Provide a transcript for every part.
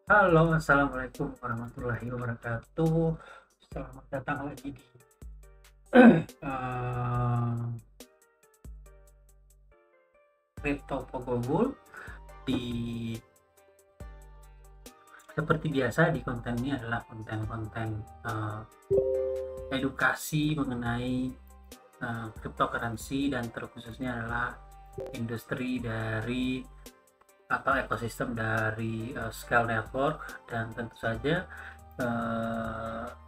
Halo, assalamualaikum warahmatullahi wabarakatuh. Selamat datang lagi di Crypto Pogobul. Di seperti biasa di konten ini adalah konten-konten edukasi mengenai cryptocurrency dan terkhususnya adalah industri dari atau ekosistem dari Scale Network, dan tentu saja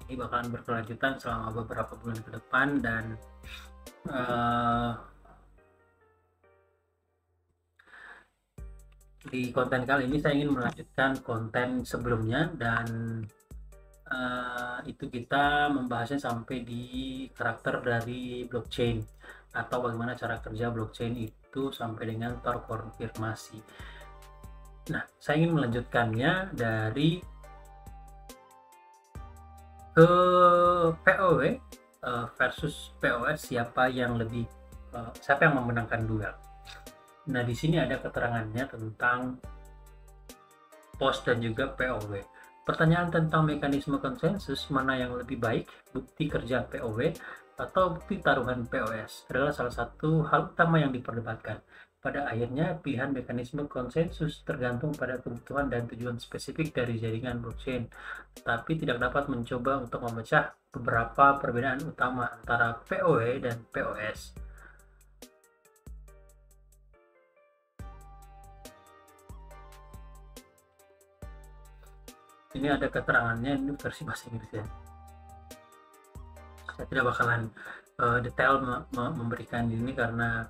ini bakalan berkelanjutan selama beberapa bulan ke depan. Dan uh, di konten kali ini saya ingin melanjutkan konten sebelumnya, dan itu kita membahasnya sampai di karakter dari blockchain atau bagaimana cara kerja blockchain itu sampai dengan terkonfirmasi. Nah, saya ingin melanjutkannya dari ke POW versus POS, siapa yang memenangkan duel. Nah, di sini ada keterangannya tentang POS dan juga POW. Pertanyaan tentang mekanisme konsensus, mana yang lebih baik, bukti kerja POW atau bukti taruhan POS, adalah salah satu hal utama yang diperdebatkan. Pada akhirnya, pilihan mekanisme konsensus tergantung pada kebutuhan dan tujuan spesifik dari jaringan blockchain, tapi tidak dapat mencoba untuk memecah beberapa perbedaan utama antara POW dan POS. Ini ada keterangannya, ini versi bahasa Inggris ya. Saya tidak bakalan detail memberikan ini karena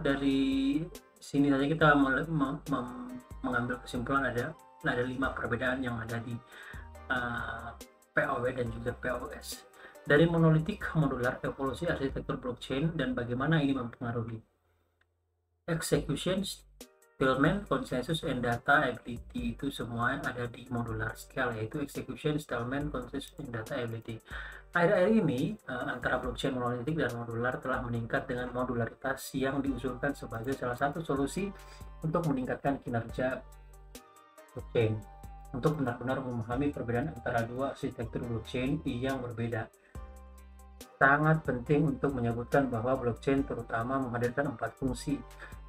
dari sini saja kita mengambil kesimpulan ada 5 perbedaan yang ada di POW dan juga POS. Dari monolitik ke modular, evolusi arsitektur blockchain dan bagaimana ini mempengaruhi execution, settlement, consensus, and data ability. Itu semua ada di modular scale, yaitu execution, settlement, consensus, and data ability. Akhir-akhir ini antara blockchain monolitik dan modular telah meningkat dengan modularitas yang diusulkan sebagai salah satu solusi untuk meningkatkan kinerja blockchain. Untuk benar-benar memahami perbedaan antara dua arsitektur blockchain yang berbeda, sangat penting untuk menyebutkan bahwa blockchain terutama menghadirkan 4 fungsi.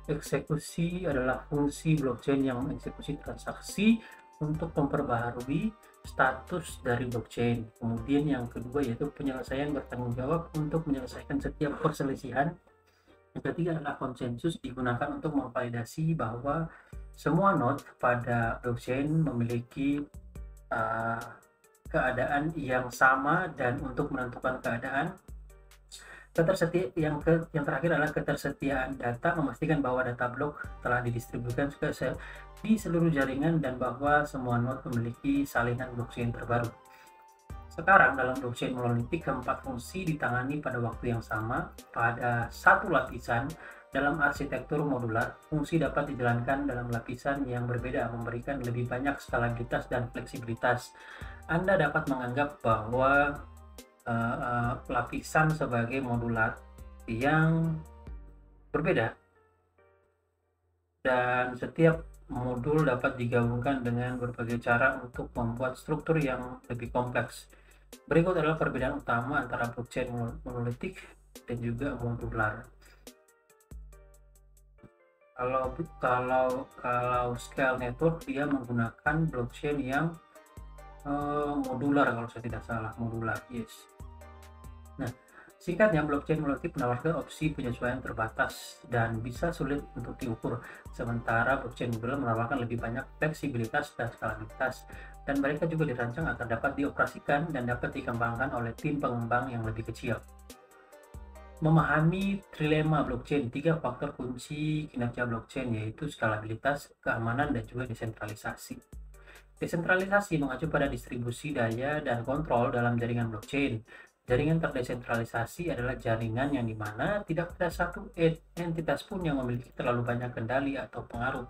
Eksekusi adalah fungsi blockchain yang mengeksekusi transaksi untuk memperbaharui status dari blockchain. Kemudian yang kedua yaitu penyelesaian bertanggung jawab untuk menyelesaikan setiap perselisihan. Yang ketiga adalah konsensus, digunakan untuk memvalidasi bahwa semua node pada blockchain memiliki uh, keadaan yang sama, dan untuk menentukan keadaan yang terakhir adalah ketersediaan data, memastikan bahwa data blok telah didistribusikan di seluruh jaringan dan bahwa semua node memiliki salinan blockchain terbaru. Sekarang dalam blockchain monolitik, keempat fungsi ditangani pada waktu yang sama pada satu lapisan. Dalam arsitektur modular, fungsi dapat dijalankan dalam lapisan yang berbeda, memberikan lebih banyak skalabilitas dan fleksibilitas. Anda dapat menganggap bahwa lapisan sebagai modular yang berbeda, dan setiap modul dapat digabungkan dengan berbagai cara untuk membuat struktur yang lebih kompleks. Berikut adalah perbedaan utama antara blockchain monolitik dan juga modular. Kalau Scale Network, dia menggunakan blockchain yang modular, kalau saya tidak salah, modular, yes. Nah, singkatnya, blockchain monolitik menawarkan opsi penyesuaian terbatas dan bisa sulit untuk diukur, sementara blockchain modular menawarkan lebih banyak fleksibilitas dan skalabilitas, dan mereka juga dirancang agar dapat dioperasikan dan dapat dikembangkan oleh tim pengembang yang lebih kecil. Memahami trilema blockchain, 3 faktor kunci kinerja blockchain, yaitu skalabilitas, keamanan, dan juga desentralisasi. Desentralisasi mengacu pada distribusi daya dan kontrol dalam jaringan blockchain. Jaringan terdesentralisasi adalah jaringan yang dimana tidak ada satu entitas pun yang memiliki terlalu banyak kendali atau pengaruh.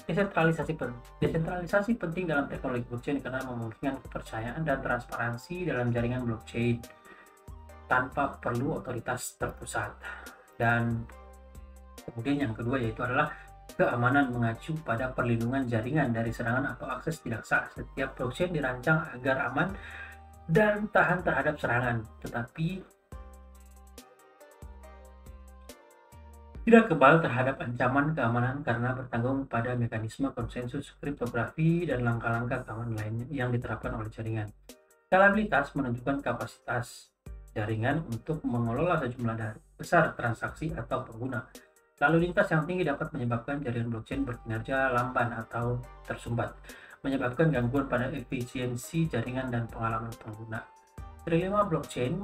Desentralisasi penting dalam teknologi blockchain karena memungkinkan kepercayaan dan transparansi dalam jaringan blockchain tanpa perlu otoritas terpusat. Dan kemudian yang kedua yaitu adalah Keamanan mengacu pada perlindungan jaringan dari serangan atau akses tidak sah. Setiap blockchain dirancang agar aman dan tahan terhadap serangan, tetapi tidak kebal terhadap ancaman keamanan karena bertanggung pada mekanisme konsensus kriptografi dan langkah-langkah keamanan lainnya yang diterapkan oleh jaringan. Skalabilitas menunjukkan kapasitas jaringan untuk mengelola sejumlah besar transaksi atau pengguna. Lalu lintas yang tinggi dapat menyebabkan jaringan blockchain berkinerja lamban atau tersumbat, menyebabkan gangguan pada efisiensi jaringan dan pengalaman pengguna. Trilema blockchain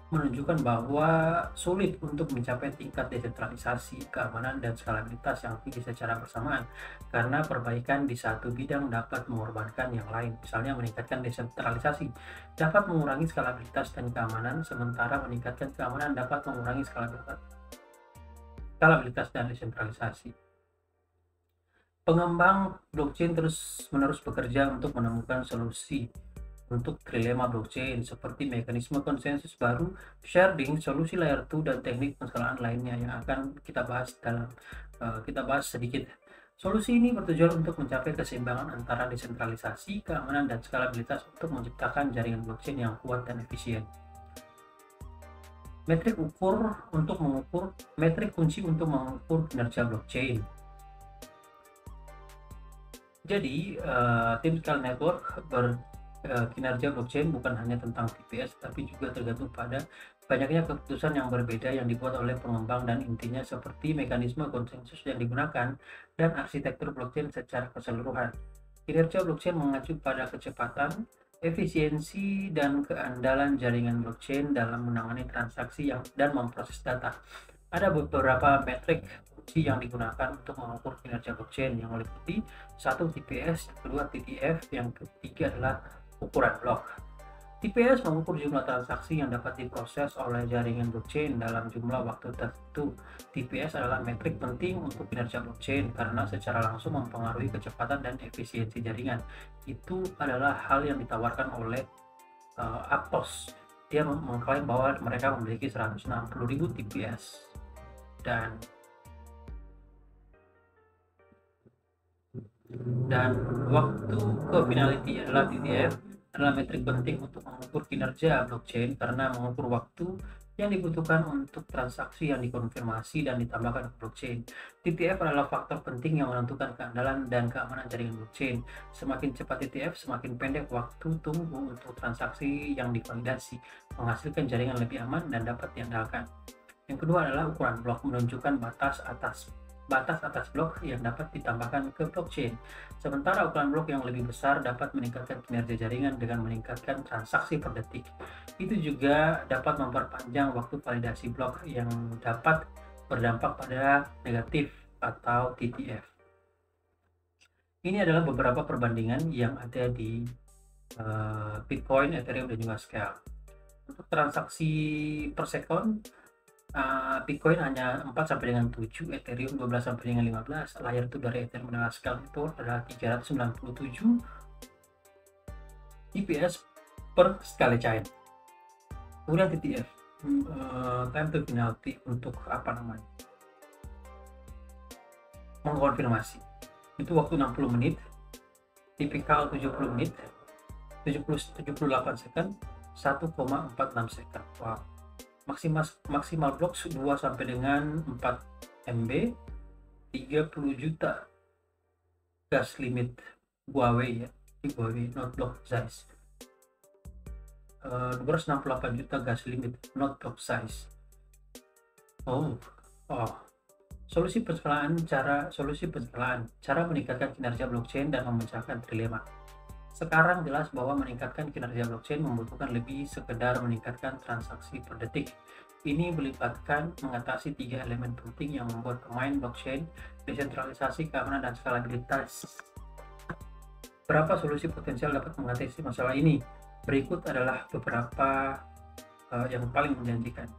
menunjukkan bahwa sulit untuk mencapai tingkat desentralisasi, keamanan, dan skalabilitas yang tinggi secara bersamaan, karena perbaikan di satu bidang dapat mengorbankan yang lain. Misalnya, meningkatkan desentralisasi dapat mengurangi skalabilitas dan keamanan, sementara meningkatkan keamanan dapat mengurangi skalabilitas dan desentralisasi. Pengembang blockchain terus-menerus bekerja untuk menemukan solusi untuk trilema blockchain seperti mekanisme konsensus baru, sharding, solusi layer 2, dan teknik pengelolaan lainnya yang akan kita bahas sedikit. Solusi ini bertujuan untuk mencapai keseimbangan antara desentralisasi, keamanan, dan skalabilitas untuk menciptakan jaringan blockchain yang kuat dan efisien. Metrik kunci untuk mengukur kinerja blockchain. Jadi, tim Scale Network kinerja blockchain bukan hanya tentang TPS, tapi juga tergantung pada banyaknya keputusan yang berbeda yang dibuat oleh pengembang dan intinya seperti mekanisme konsensus yang digunakan dan arsitektur blockchain secara keseluruhan. Kinerja blockchain mengacu pada kecepatan, efisiensi, dan keandalan jaringan blockchain dalam menangani transaksi dan memproses data. Ada beberapa metrik kunci yang digunakan untuk mengukur kinerja blockchain, yang meliputi 1. TPS, yang kedua TTF, yang ketiga adalah ukuran blok. TPS mengukur jumlah transaksi yang dapat diproses oleh jaringan blockchain dalam jumlah waktu tertentu. TPS adalah metrik penting untuk kinerja blockchain karena secara langsung mempengaruhi kecepatan dan efisiensi jaringan. Itu adalah hal yang ditawarkan oleh Aptos. Dia mengklaim bahwa mereka memiliki 160.000 TPS dan waktu ke finality adalah TTF adalah metrik penting untuk mengukur kinerja blockchain karena mengukur waktu yang dibutuhkan untuk transaksi yang dikonfirmasi dan ditambahkan ke blockchain. TTF adalah faktor penting yang menentukan keandalan dan keamanan jaringan blockchain. Semakin cepat TTF, semakin pendek waktu tunggu untuk transaksi yang divalidasi, menghasilkan jaringan lebih aman dan dapat diandalkan. Yang kedua adalah ukuran blok, menunjukkan batas atas blok yang dapat ditambahkan ke blockchain. Sementara ukuran blok yang lebih besar dapat meningkatkan kinerja jaringan dengan meningkatkan transaksi per detik. Itu juga dapat memperpanjang waktu validasi blok yang dapat berdampak pada negatif atau TTF. Ini adalah beberapa perbandingan yang ada di Bitcoin, Ethereum, dan juga Scale. Untuk transaksi per sekon, Bitcoin hanya 4 sampai dengan 7, Ethereum 12 sampai dengan 15, layer 2 dari Ethereum dan Scale itu adalah 397 TPS per sekali chain. Kemudian TTF, time to finality, untuk mengkonfirmasi. Itu waktu 60 menit, tipikal 70 menit, 78 second, 1,46 second. Wow. Maksimal blok 2 sampai dengan 4 MB, 30 juta gas limit Huawei, not block size. 268 juta gas limit, not block size. Solusi pencegahan, cara meningkatkan kinerja blockchain dan memecahkan trilema. Sekarang jelas bahwa meningkatkan kinerja blockchain membutuhkan lebih sekedar meningkatkan transaksi per detik. Ini melibatkan mengatasi 3 elemen penting yang membuat pemain blockchain: desentralisasi, keamanan, dan skalabilitas. Berapa solusi potensial dapat mengatasi masalah ini? Berikut adalah beberapa yang paling menjanjikan.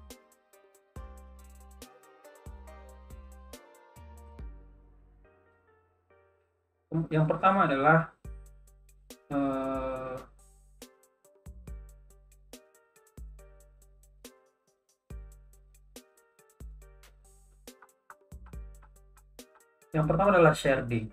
Yang pertama adalah Yang pertama adalah sharding.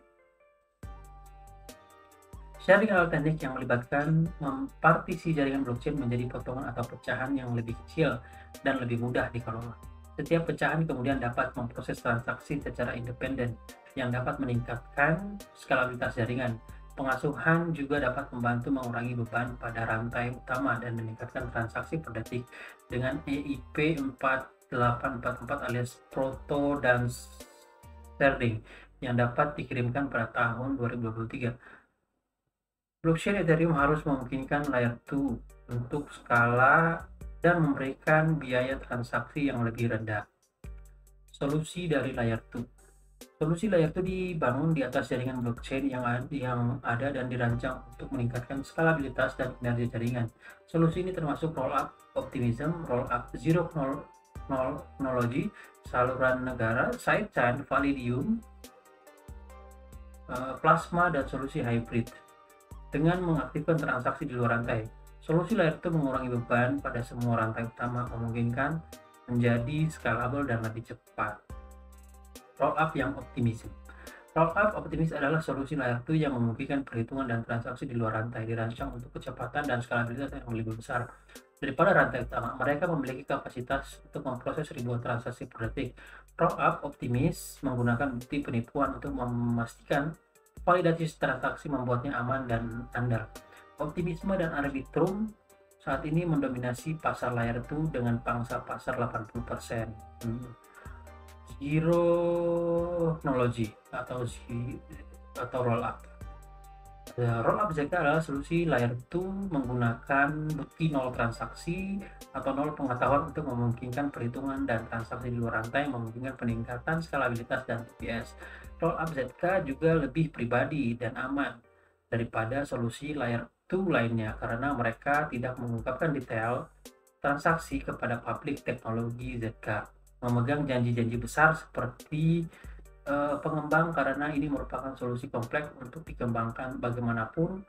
Sharding adalah teknik yang melibatkan mempartisi jaringan blockchain menjadi potongan atau pecahan yang lebih kecil dan lebih mudah dikelola. Setiap pecahan kemudian dapat memproses transaksi secara independen yang dapat meningkatkan skalabilitas jaringan. Pengasuhan juga dapat membantu mengurangi beban pada rantai utama dan meningkatkan transaksi per detik dengan EIP 4844 alias Proto dan Sharding yang dapat dikirimkan pada tahun 2023. Blockchain Ethereum harus memungkinkan Layer 2 untuk skala dan memberikan biaya transaksi yang lebih rendah. Solusi dari Layer 2. Solusi Layer 2 dibangun di atas jaringan blockchain yang ada dan dirancang untuk meningkatkan skalabilitas dan kinerja jaringan. Solusi ini termasuk Rollup Optimism, Rollup Zero Chronology, saluran negara, sidechain, Validium, Plasma, dan solusi hybrid. Dengan mengaktifkan transaksi di luar rantai, solusi Layer 2 mengurangi beban pada semua rantai utama, memungkinkan menjadi scalable dan lebih cepat. Rollup yang optimism. Rollup optimis adalah solusi Layer 2 yang memungkinkan perhitungan dan transaksi di luar rantai, dirancang untuk kecepatan dan skalabilitas yang lebih besar daripada rantai utama. Mereka memiliki kapasitas untuk memproses ribuan transaksi per detik. Rollup optimis menggunakan bukti penipuan untuk memastikan validasi transaksi membuatnya aman dan andal. Optimisme dan Arbitrum saat ini mendominasi pasar Layer 2 dengan pangsa pasar 80%. Zero Knowledge atau Rollup. Rollup ZK adalah solusi Layer 2 menggunakan bukti nol transaksi atau nol pengetahuan untuk memungkinkan perhitungan dan transaksi di luar rantai, memungkinkan peningkatan skalabilitas dan TPS. Rollup ZK juga lebih pribadi dan aman daripada solusi Layer 2 lainnya karena mereka tidak mengungkapkan detail transaksi kepada publik. Teknologi ZK memegang janji-janji besar seperti pengembang karena ini merupakan solusi kompleks untuk dikembangkan bagaimanapun.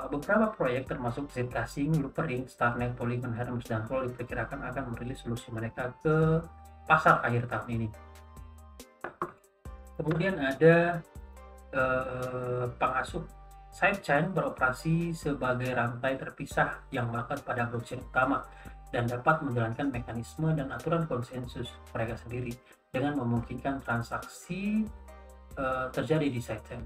Beberapa proyek termasuk Zcash, Loopring, Starnet, Polygon, Hermes, dan Flow diperkirakan akan merilis solusi mereka ke pasar akhir tahun ini. Kemudian ada pengasuh sidechain beroperasi sebagai rantai terpisah yang melekat pada blockchain utama dan dapat menjalankan mekanisme dan aturan konsensus mereka sendiri dengan memungkinkan transaksi terjadi di sidechain.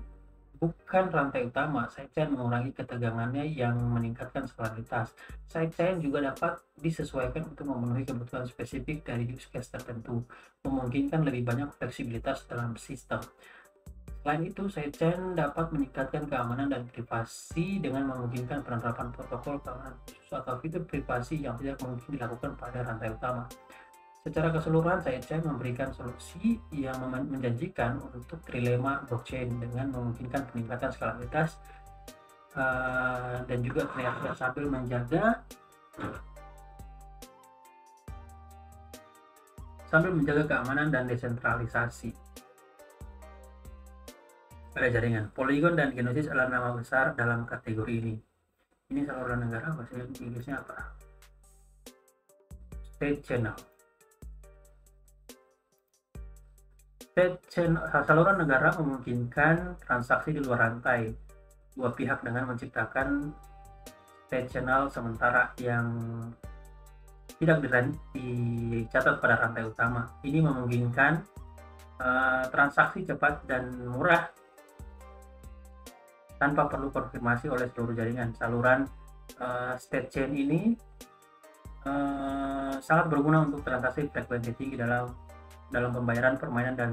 Bukan rantai utama, sidechain mengurangi ketegangannya yang meningkatkan stabilitas. Sidechain juga dapat disesuaikan untuk memenuhi kebutuhan spesifik dari use case tertentu, memungkinkan lebih banyak fleksibilitas dalam sistem. Selain itu, sidechain dapat meningkatkan keamanan dan privasi dengan memungkinkan penerapan protokol keamanan khusus atau fitur privasi yang tidak mungkin dilakukan pada rantai utama. Secara keseluruhan, sidechain memberikan solusi yang menjanjikan untuk trilema blockchain dengan memungkinkan peningkatan skalabilitas dan juga ternyata sambil menjaga keamanan dan desentralisasi pada jaringan. Polygon dan Genesis adalah nama besar dalam kategori ini. Ini saluran negara, bahasa Inggrisnya apa? State channel. Saluran negara memungkinkan transaksi di luar rantai dua pihak dengan menciptakan state channel sementara yang tidak dicatat pada rantai utama. Ini memungkinkan transaksi cepat dan murah tanpa perlu konfirmasi oleh seluruh jaringan. Saluran state chain ini sangat berguna untuk transaksi frekuensi tinggi dalam pembayaran permainan dan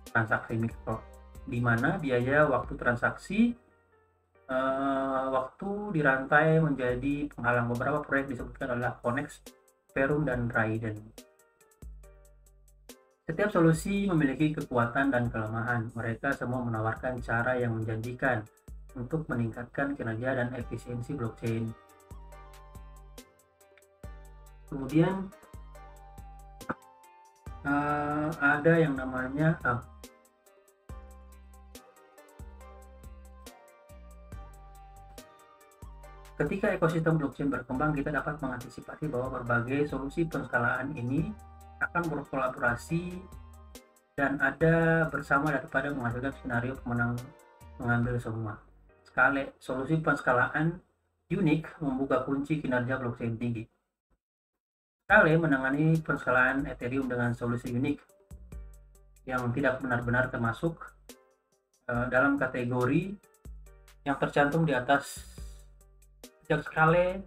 transaksi mikro, di mana biaya waktu transaksi waktu di rantai menjadi penghalang. Beberapa proyek disebutkan adalah Connex, Verum, dan Raiden. Setiap solusi memiliki kekuatan dan kelemahan. Mereka semua menawarkan cara yang menjanjikan untuk meningkatkan kinerja dan efisiensi blockchain. Kemudian ada yang namanya ketika ekosistem blockchain berkembang, kita dapat mengantisipasi bahwa berbagai solusi penskalaan ini akan berkolaborasi dan ada bersama daripada menghasilkan skenario pemenang mengambil semua. Solusi penskalaan unik membuka kunci kinerja blockchain tinggi. Scale menangani penskalaan Ethereum dengan solusi unik yang tidak benar-benar termasuk dalam kategori yang tercantum di atas. Scale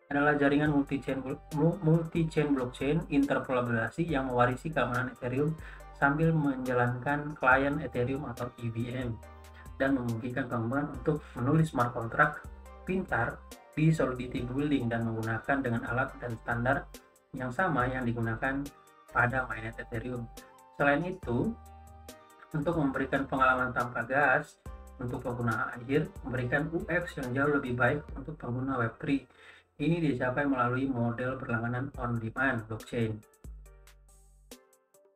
adalah jaringan multi-chain blockchain interpolabilisasi yang mewarisi keamanan Ethereum sambil menjalankan klien Ethereum atau EVM dan memungkinkan pengguna untuk menulis smart contract pintar di Solidity Building dan menggunakan dengan alat dan standar yang sama yang digunakan pada mainnet Ethereum. Selain itu, untuk memberikan pengalaman tanpa gas untuk pengguna akhir, memberikan UX yang jauh lebih baik untuk pengguna Web3. Ini dicapai melalui model berlangganan on-demand blockchain.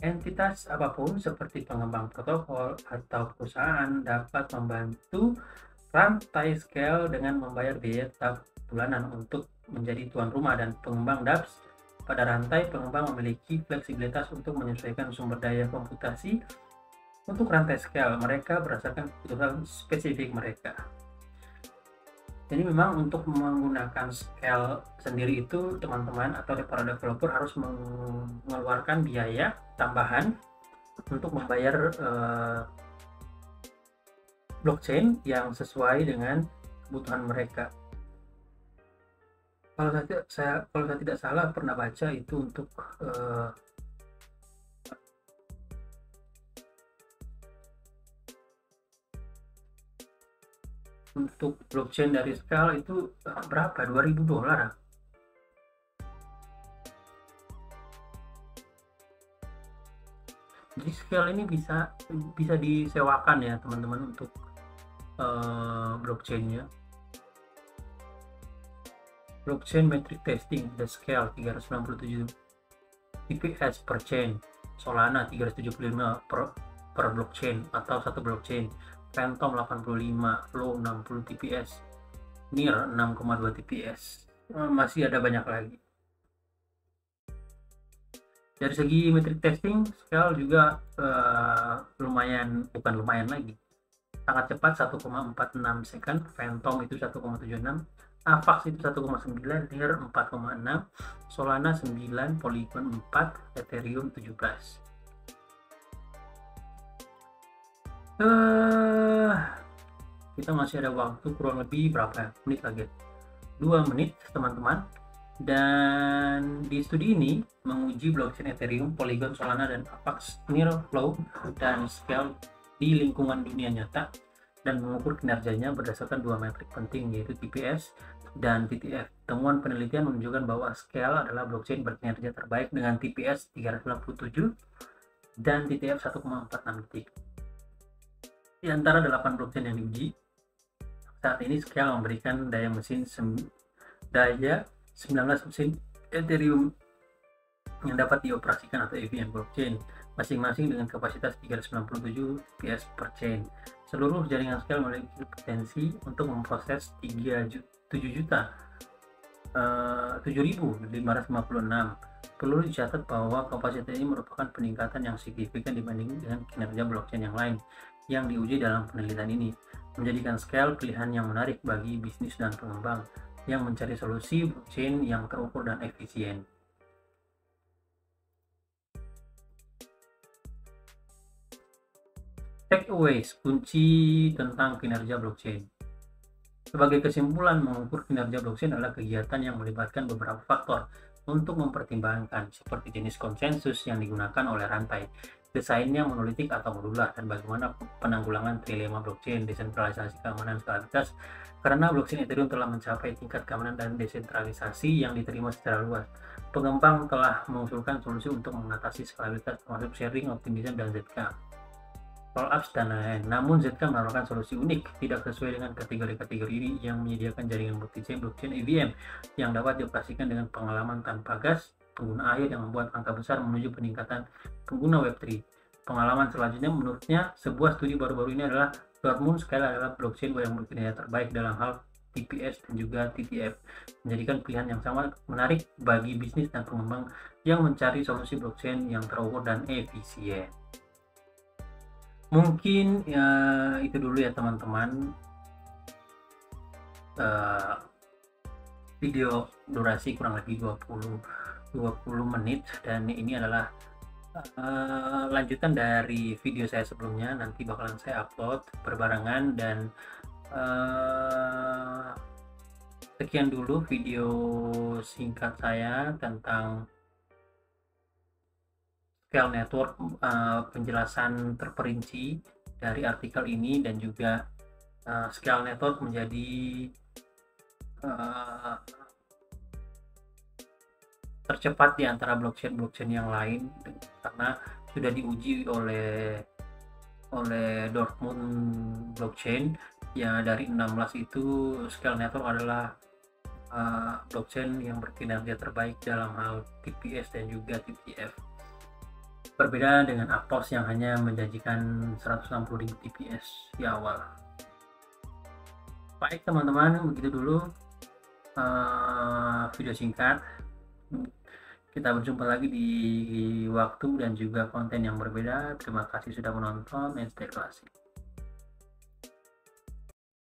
Entitas apapun seperti pengembang protokol atau perusahaan dapat membantu rantai Scale dengan membayar biaya tetap bulanan untuk menjadi tuan rumah, dan pengembang dApps pada rantai pengembang memiliki fleksibilitas untuk menyesuaikan sumber daya komputasi untuk rantai Scale mereka berdasarkan kebutuhan spesifik mereka. Jadi memang untuk menggunakan Scale sendiri itu teman-teman atau para developer harus mengeluarkan biaya tambahan untuk membayar blockchain yang sesuai dengan kebutuhan mereka. Kalau saya tidak salah pernah baca itu untuk blockchain dari Scale itu berapa? $2.000. Jadi Scale ini bisa disewakan ya teman-teman untuk blockchainnya. Blockchain metric testing the Scale 397 TPS per chain, Solana 375 per blockchain atau satu blockchain, Phantom 85, Flow 60 TPS, NEAR 6,2 TPS. Masih ada banyak lagi. Dari segi metric testing, Scale juga bukan lumayan lagi, sangat cepat 1,46 second, Phantom itu 1,76, Avax itu 1,9, NEAR 4,6, Solana 9, Polygon 4, Ethereum 17. Kita masih ada waktu kurang lebih berapa menit lagi? 2 menit teman-teman. Dan di studi ini menguji blockchain Ethereum, Polygon, Solana, dan Avax, NEAR, Flow, dan Scale di lingkungan dunia nyata dan mengukur kinerjanya berdasarkan dua metrik penting, yaitu TPS dan TTF. Temuan penelitian menunjukkan bahwa Scale adalah blockchain berkinerja terbaik dengan TPS 397 dan TTF 1,46 detik. Di antara 8 blockchain yang diuji, saat ini Scale memberikan daya 19 mesin Ethereum yang dapat dioperasikan atau EVM blockchain, masing-masing dengan kapasitas 397 TPS per chain. Seluruh jaringan Scale memiliki potensi untuk memproses 7.556. Perlu dicatat bahwa kapasitas ini merupakan peningkatan yang signifikan dibanding dengan kinerja blockchain yang lain yang diuji dalam penelitian ini, menjadikan Scale pilihan yang menarik bagi bisnis dan pengembang yang mencari solusi blockchain yang terukur dan efisien. Takeaways kunci tentang kinerja blockchain. Sebagai kesimpulan, mengukur kinerja blockchain adalah kegiatan yang melibatkan beberapa faktor untuk mempertimbangkan, seperti jenis konsensus yang digunakan oleh rantai, desainnya monolitik atau modular, dan bagaimana penanggulangan trilema blockchain, desentralisasi, keamanan, skalabilitas. Karena blockchain Ethereum telah mencapai tingkat keamanan dan desentralisasi yang diterima secara luas, pengembang telah mengusulkan solusi untuk mengatasi skalabilitas termasuk sharing, optimism, dan ZK, rollups, dan lain-lain. Namun ZK menawarkan solusi unik, tidak sesuai dengan kategori-kategori ini, yang menyediakan jaringan multi-chain blockchain EVM yang dapat dioperasikan dengan pengalaman tanpa gas pengguna akhir yang membuat angka besar menuju peningkatan pengguna Web3. Pengalaman selanjutnya menurutnya, sebuah studi baru-baru ini adalah Dortmund Scale adalah blockchain yang berkinerja terbaik dalam hal TPS dan juga TTF, menjadikan pilihan yang sangat menarik bagi bisnis dan pengembang yang mencari solusi blockchain yang terukur dan efisien. Mungkin ya itu dulu ya teman-teman, video durasi kurang lebih 20 menit, dan ini adalah lanjutan dari video saya sebelumnya. Nanti bakalan saya upload berbarengan, dan sekian dulu video singkat saya tentang scale network, penjelasan terperinci dari artikel ini, dan juga scale network menjadi tercepat di antara blockchain yang lain, karena sudah diuji oleh Dortmund blockchain ya. Dari 16 itu scale network adalah blockchain yang berkinerja terbaik dalam hal TPS dan juga TTF, berbeda dengan Aptos yang hanya menjanjikan 160.000 TPS di awal. Baik teman-teman, begitu dulu video singkat. Kita berjumpa lagi di waktu dan juga konten yang berbeda. Terima kasih sudah menonton, and stay classy.